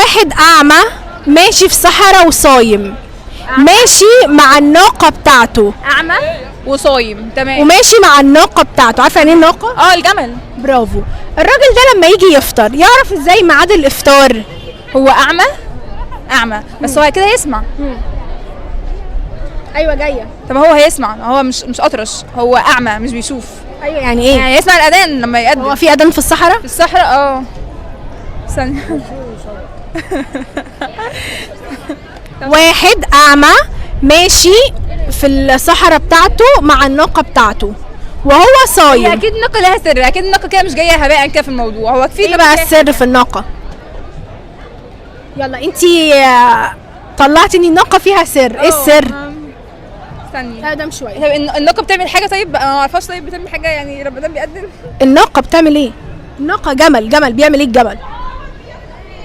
واحد اعمى ماشي في صحراء وصايم، ماشي مع الناقة بتاعته. اعمى وصايم، تمام. وماشي مع الناقة بتاعته، عارفة يعني ايه الناقة؟ الجمل. برافو. الراجل ده لما يجي يفطر يعرف ازاي ميعاد الافطار؟ هو اعمى بس هو كده يسمع. ايوه جاية. طب هو هيسمع، هو مش اطرش، هو اعمى مش بيشوف. ايوه يعني ايه؟ يعني يسمع الاذان لما يأذن. هو في اذان في الصحراء؟ في الصحراء استنى. واحد اعمى ماشي في الصحراء بتاعته مع الناقة بتاعته وهو هي صايم. اكيد الناقه لها سر، اكيد الناقه كده مش جايه هباء كده في الموضوع، هو كفيل. ايه بقى السر في الناقة؟ يلا انتي طلعتي ان الناقة فيها سر، ايه السر؟ استني. اقدم شوية. طب الناقه بتعمل حاجه؟ طيب انا ما اعرفهاش. طيب بتعمل حاجه يعني رمضان بيقدم. الناقة بتعمل ايه؟ الناقة جمل بيعمل ايه الجمل؟